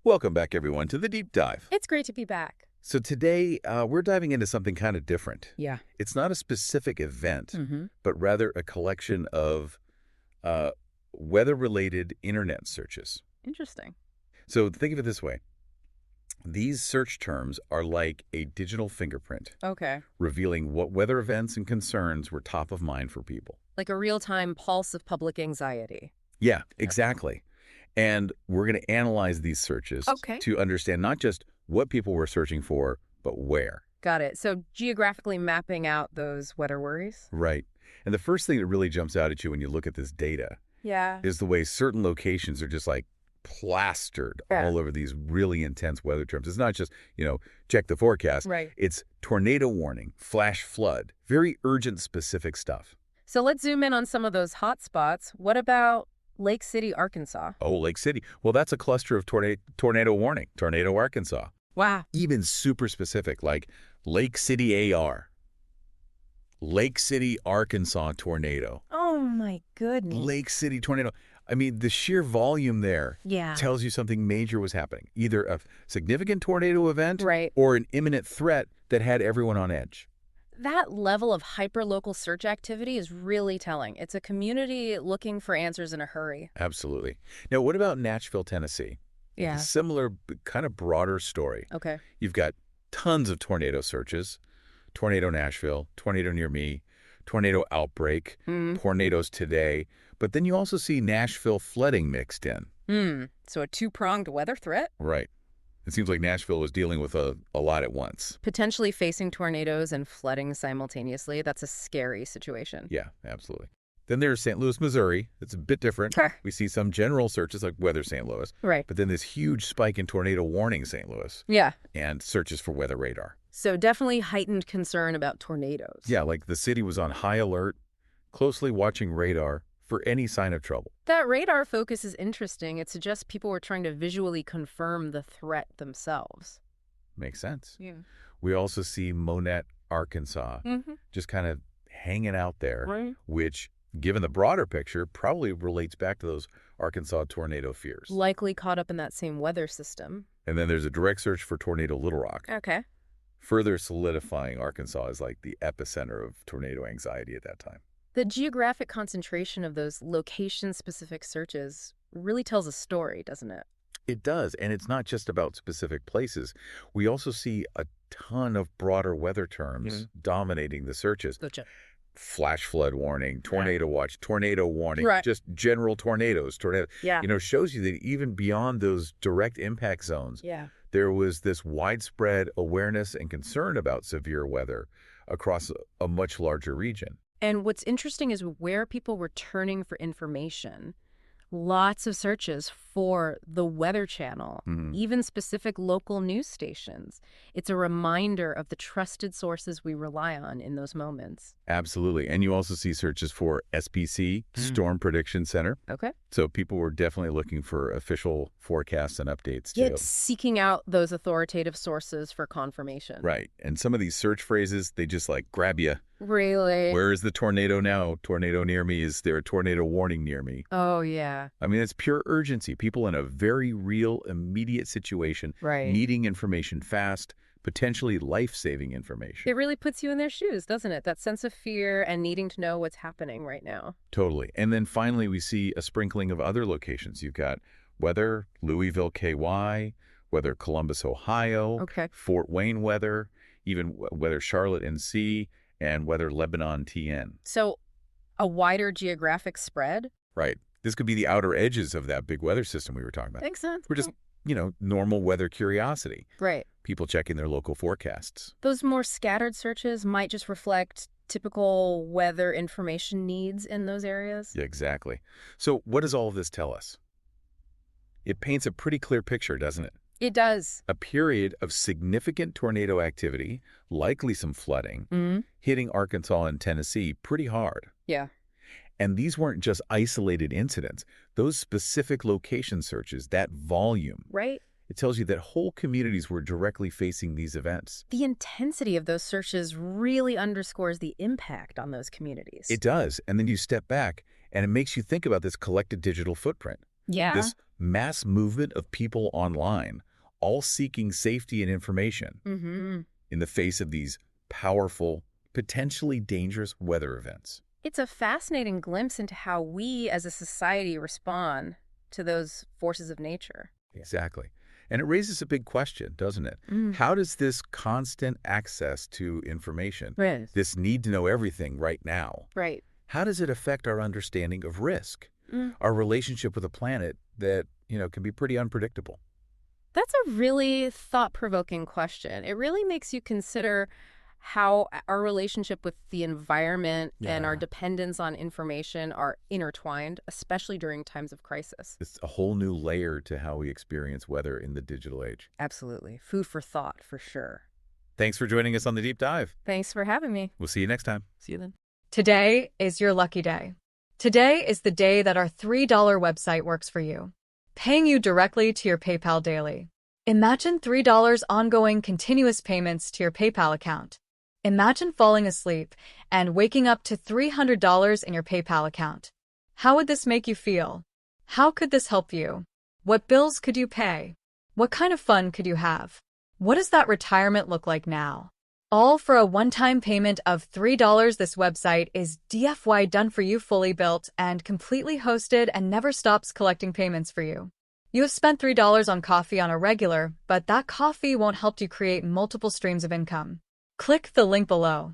Welcome back, everyone, to the Deep Dive. It's great to be back. So today, we're diving into something kind of different. Yeah. It's not a specific event, but rather a collection of weather-related internet searches. Interesting. So think of it this way. These search terms are like a digital fingerprint, Okay. revealing what weather events and concerns were top of mind for people. Like a real-time pulse of public anxiety. Yeah, exactly. And we're going to analyze these searches to understand not just what people were searching for, but where. Got it. So geographically mapping out those weather worries? Right. And the first thing that really jumps out at you when you look at this data is the way certain locations are just like plastered all over these really intense weather terms. It's not just, check the forecast. Right. It's tornado warning, flash flood, very urgent specific stuff. So let's zoom in on some of those hot spots. What about Lake City, Arkansas? Oh, Lake City. Well, that's a cluster of tornado warning, Tornado, Arkansas. Wow. Even super specific, like Lake City AR. Lake City, Arkansas tornado. Oh, my goodness. Lake City tornado. I mean, the sheer volume there tells you something major was happening. Either a significant tornado event or an imminent threat that had everyone on edge. That level of hyper-local search activity is really telling. It's a community looking for answers in a hurry. Absolutely. Now, what about Nashville, Tennessee? Yeah. A similar, kind of broader story. Okay. You've got tons of tornado searches. Tornado Nashville, tornado near me, tornado outbreak, tornadoes today. But then you also see Nashville flooding mixed in. So a two-pronged weather threat? Right. It seems like Nashville was dealing with a lot at once. Potentially facing tornadoes and flooding simultaneously. That's a scary situation. Yeah, absolutely. Then there's St. Louis, Missouri. It's a bit different. Sure. We see some general searches like weather St. Louis. Right. But then this huge spike in tornado warning St. Louis. Yeah. And searches for weather radar. So definitely heightened concern about tornadoes. Yeah, like the city was on high alert, closely watching radar for any sign of trouble. That radar focus is interesting. It suggests people were trying to visually confirm the threat themselves. Makes sense. Yeah. We also see Monette, Arkansas, just kind of hanging out there, which, given the broader picture, probably relates back to those Arkansas tornado fears. Likely caught up in that same weather system. And then there's a direct search for tornado Little Rock. Okay. Further solidifying Arkansas as like the epicenter of tornado anxiety at that time. The geographic concentration of those location-specific searches really tells a story, doesn't it? It does, and it's not just about specific places. We also see a ton of broader weather terms dominating the searches. Gotcha. Flash flood warning, tornado watch, tornado warning, Right. just general tornadoes. Yeah. Shows you that even beyond those direct impact zones, there was this widespread awareness and concern about severe weather across a much larger region. And what's interesting is where people were turning for information. Lots of searches for the Weather Channel, even specific local news stations. It's a reminder of the trusted sources we rely on in those moments. Absolutely. And you also see searches for SPC, Storm Prediction Center. Okay. So people were definitely looking for official forecasts and updates, too. Yet seeking out those authoritative sources for confirmation. Right. And some of these search phrases, they just like grab you. Really? Where is the tornado now? Tornado near me. Is there a tornado warning near me? Oh, yeah. I mean, it's pure urgency. People in a very real, immediate situation, needing information fast, potentially life-saving information. It really puts you in their shoes, doesn't it? That sense of fear and needing to know what's happening right now. Totally. And then finally, we see a sprinkling of other locations. You've got weather, Louisville, KY, weather, Columbus, Ohio, Fort Wayne weather, even weather, Charlotte, NC, and weather, Lebanon, TN. So a wider geographic spread? Right. This could be the outer edges of that big weather system we were talking about. Makes sense. We're just, normal weather curiosity. Right. People checking their local forecasts. Those more scattered searches might just reflect typical weather information needs in those areas. Yeah, exactly. So what does all of this tell us? It paints a pretty clear picture, doesn't it? It does. A period of significant tornado activity, likely some flooding, hitting Arkansas and Tennessee pretty hard. Yeah. And these weren't just isolated incidents. Those specific location searches, that volume. Right. It tells you that whole communities were directly facing these events. The intensity of those searches really underscores the impact on those communities. It does. And then you step back, and it makes you think about this collective digital footprint. Yeah. This mass movement of people online, all seeking safety and information in the face of these powerful, potentially dangerous weather events. It's a fascinating glimpse into how we as a society respond to those forces of nature. Exactly. And it raises a big question, doesn't it? How does this constant access to information, this need to know everything right now, how does it affect our understanding of risk, our relationship with a planet that, can be pretty unpredictable? That's a really thought-provoking question. It really makes you consider how our relationship with the environment and our dependence on information are intertwined, especially during times of crisis. It's a whole new layer to how we experience weather in the digital age. Absolutely. Food for thought, for sure. Thanks for joining us on The Deep Dive. Thanks for having me. We'll see you next time. See you then. Today is your lucky day. Today is the day that our $3 website works for you, paying you directly to your PayPal daily. Imagine $3 ongoing continuous payments to your PayPal account. Imagine falling asleep and waking up to $300 in your PayPal account. How would this make you feel? How could this help you? What bills could you pay? What kind of fun could you have? What does that retirement look like now? All for a one-time payment of $3. This website is DFY done for you, fully built and completely hosted, and never stops collecting payments for you. You have spent $3 on coffee on a regular, but that coffee won't help you create multiple streams of income. Click the link below.